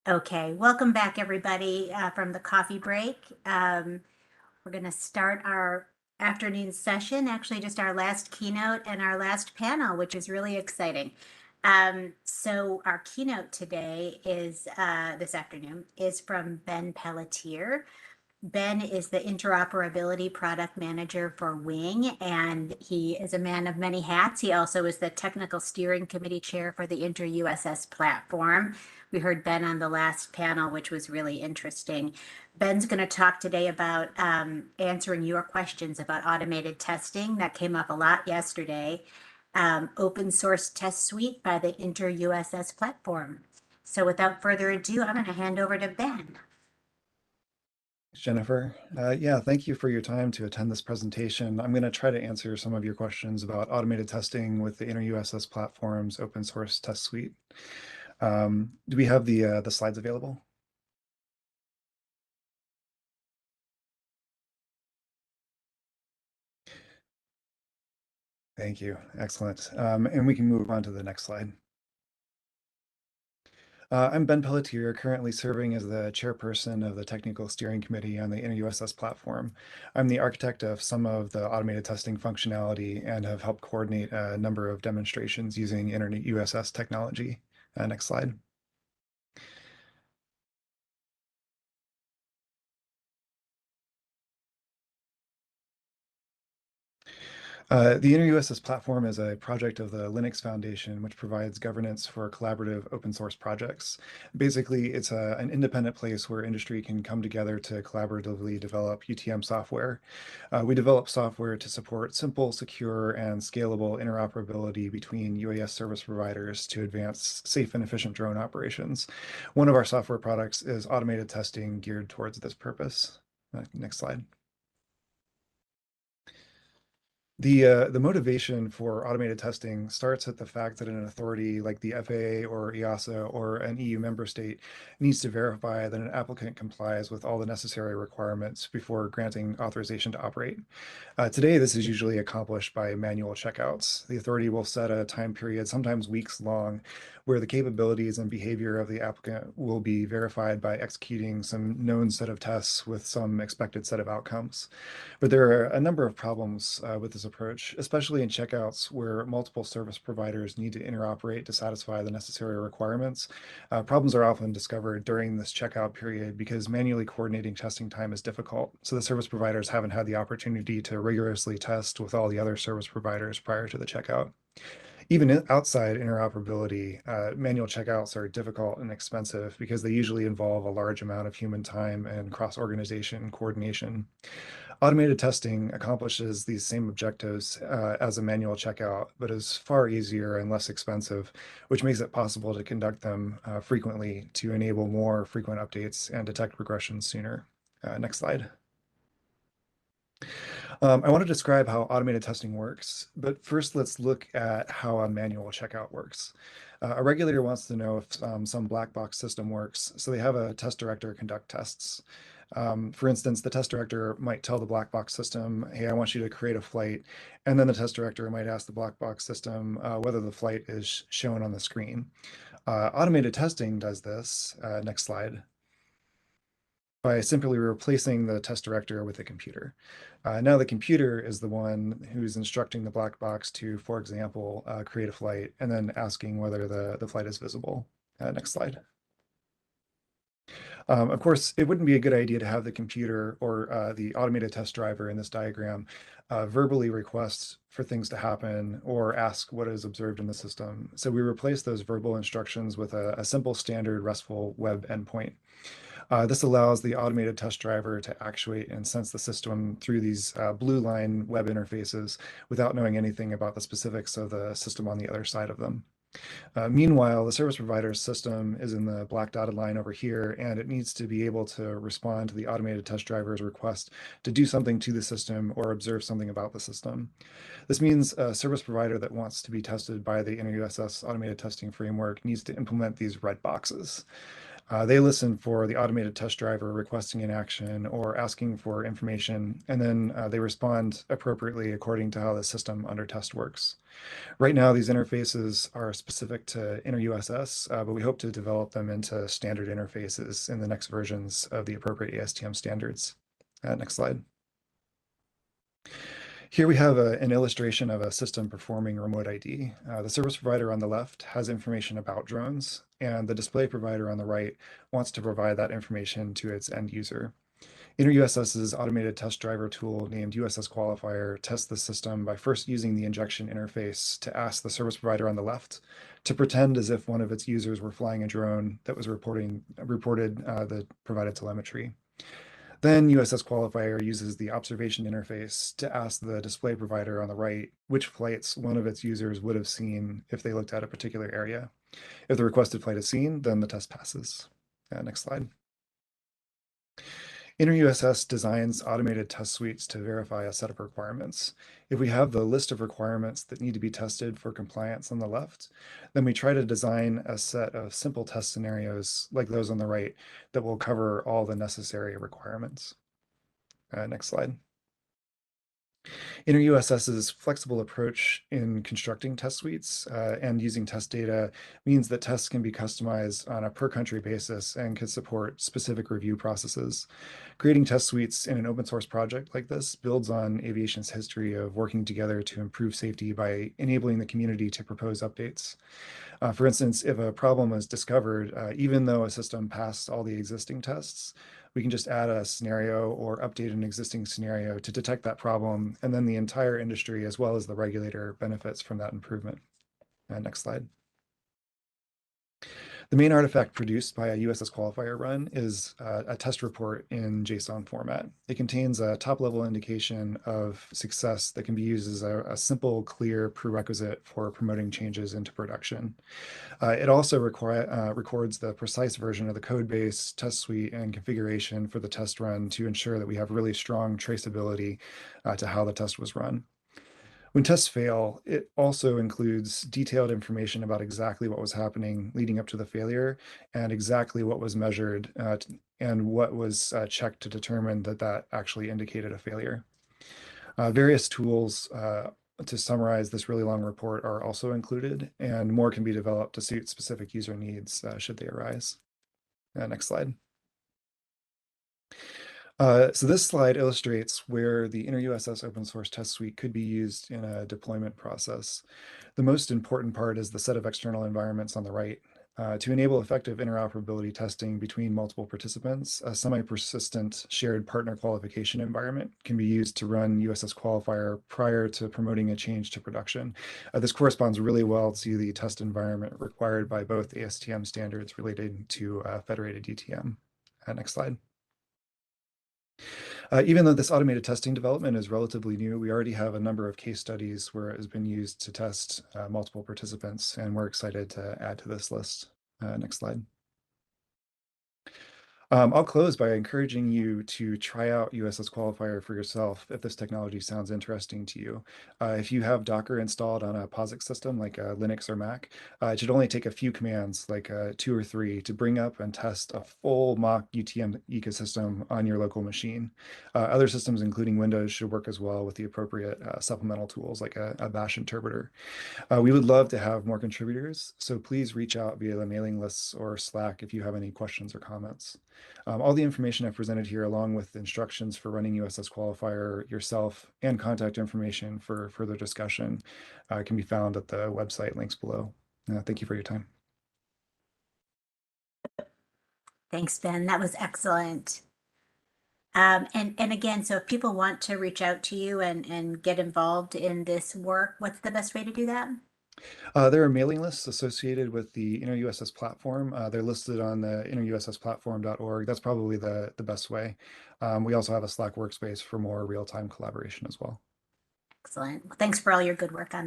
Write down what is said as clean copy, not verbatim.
Okay, welcome back, everybody, from the coffee break. We're going to start our afternoon session, actually, just our last keynote and our last panel, which is really exciting. So, our keynote today is this afternoon is from Ben Pelletier. Ben is the interoperability product manager for Wing, and he is a man of many hats. He also is the technical steering committee chair for the InterUSS Platform. We heard Ben on the last panel, which was really interesting. Ben's going to talk today about answering your questions about automated testing. That came up a lot yesterday. Open source test suite by the InterUSS Platform. So without further ado, I'm going to hand over to Ben. Jennifer. Yeah, thank you for your time to attend this presentation. I'm going to try to answer some of your questions about automated testing with the InterUSS Platform's open source test suite. Do we have the slides available? Thank you. Excellent. And we can move on to the next slide. I'm Ben Pelletier, currently serving as the chairperson of the Technical Steering Committee on the InterUSS Platform. I'm the architect of some of the automated testing functionality and have helped coordinate a number of demonstrations using InterUSS technology. Next slide. The InterUSS Platform is a project of the Linux Foundation, which provides governance for collaborative open source projects. Basically, it's an independent place where industry can come together to collaboratively develop UTM software. We develop software to support simple, secure, and scalable interoperability between UAS service providers to advance safe and efficient drone operations. One of our software products is automated testing geared towards this purpose. Next slide. The motivation for automated testing starts at the fact that an authority like the FAA or EASA or an EU member state needs to verify that an applicant complies with all the necessary requirements before granting authorization to operate. Today, this is usually accomplished by manual checkouts. The authority will set a time period, sometimes weeks long, where the capabilities and behavior of the applicant will be verified by executing some known set of tests with some expected set of outcomes. But there are a number of problems with this approach, especially in checkouts where multiple service providers need to interoperate to satisfy the necessary requirements. Problems are often discovered during this checkout period because manually coordinating testing time is difficult. So the service providers haven't had the opportunity to rigorously test with all the other service providers prior to the checkout. Even outside interoperability, manual checkouts are difficult and expensive because they usually involve a large amount of human time and cross-organization coordination. Automated testing accomplishes these same objectives as a manual checkout, but is far easier and less expensive, which makes it possible to conduct them frequently to enable more frequent updates and detect regressions sooner. Next slide. I want to describe how automated testing works, but first let's look at how a manual checkout works. A regulator wants to know if some black box system works, so they have a test director conduct tests. For instance, the test director might tell the black box system, hey, I want you to create a flight. And then the test director might ask the black box system whether the flight is shown on the screen. Automated testing does this, next slide, by simply replacing the test director with a computer. Now the computer is the one who's instructing the black box to, for example, create a flight and then asking whether the flight is visible. Next slide. Of course, it wouldn't be a good idea to have the computer or the automated test driver in this diagram verbally request for things to happen or ask what is observed in the system. So we replace those verbal instructions with a simple standard RESTful web endpoint. This allows the automated test driver to actuate and sense the system through these blue line web interfaces without knowing anything about the specifics of the system on the other side of them. Meanwhile, the service provider's system is in the black dotted line over here, and it needs to be able to respond to the automated test driver's request to do something to the system or observe something about the system. This means a service provider that wants to be tested by the InterUSS automated testing framework needs to implement these red boxes. They listen for the automated test driver requesting an action or asking for information, and then they respond appropriately according to how the system under test works. Right now, these interfaces are specific to InterUSS, but we hope to develop them into standard interfaces in the next versions of the appropriate ASTM standards. Next slide. Here we have an illustration of a system performing remote ID. The service provider on the left has information about drones, and the display provider on the right wants to provide that information to its end user. InterUSS's automated test driver tool named USS Qualifier tests the system by first using the injection interface to ask the service provider on the left to pretend as if one of its users were flying a drone that was reported the provided telemetry. Then USS Qualifier uses the observation interface to ask the display provider on the right which flights one of its users would have seen if they looked at a particular area. If the requested flight is seen, then the test passes. Next slide. InterUSS designs automated test suites to verify a set of requirements. If we have the list of requirements that need to be tested for compliance on the left, then we try to design a set of simple test scenarios like those on the right that will cover all the necessary requirements. Next slide. InterUSS's flexible approach in constructing test suites and using test data means that tests can be customized on a per country basis and can support specific review processes. Creating test suites in an open source project like this builds on aviation's history of working together to improve safety by enabling the community to propose updates. For instance, if a problem is discovered, even though a system passed all the existing tests, we can just add a scenario or update an existing scenario to detect that problem, and then the entire industry, as well as the regulator, benefits from that improvement. Next slide. The main artifact produced by a USS Qualifier run is a test report in JSON format. It contains a top-level indication of success that can be used as a simple, clear prerequisite for promoting changes into production. It also records the precise version of the code base, test suite, and configuration for the test run to ensure that we have really strong traceability to how the test was run. When tests fail, it also includes detailed information about exactly what was happening leading up to the failure and exactly what was measured and what was checked to determine that that actually indicated a failure. Various tools to summarize this really long report are also included, and more can be developed to suit specific user needs should they arise. Next slide. So this slide illustrates where the InterUSS open source test suite could be used in a deployment process. The most important part is the set of external environments on the right. To enable effective interoperability testing between multiple participants, a semi-persistent shared partner qualification environment can be used to run USS Qualifier prior to promoting a change to production. This corresponds really well to the test environment required by both ASTM standards related to federated DTM. Next slide. Even though this automated testing development is relatively new, we already have a number of case studies where it has been used to test multiple participants, and we're excited to add to this list. Next slide. I'll close by encouraging you to try out USS Qualifier for yourself if this technology sounds interesting to you. If you have Docker installed on a POSIX system like Linux or Mac, it should only take a few commands, like 2 or 3, to bring up and test a full mock UTM ecosystem on your local machine. Other systems, including Windows, should work as well with the appropriate supplemental tools like a bash interpreter. We would love to have more contributors, so please reach out via the mailing lists or Slack if you have any questions or comments. All the information I've presented here, along with instructions for running USS Qualifier yourself and contact information for further discussion, can be found at the website links below. Thank you for your time. Thanks, Ben. That was excellent. And again, so if people want to reach out to you and get involved in this work, what's the best way to do that? There are mailing lists associated with the InterUSS platform. They're listed on the InterUSSplatform.org. That's probably the best way. We also have a Slack workspace for more real-time collaboration as well. Excellent. Thanks for all your good work on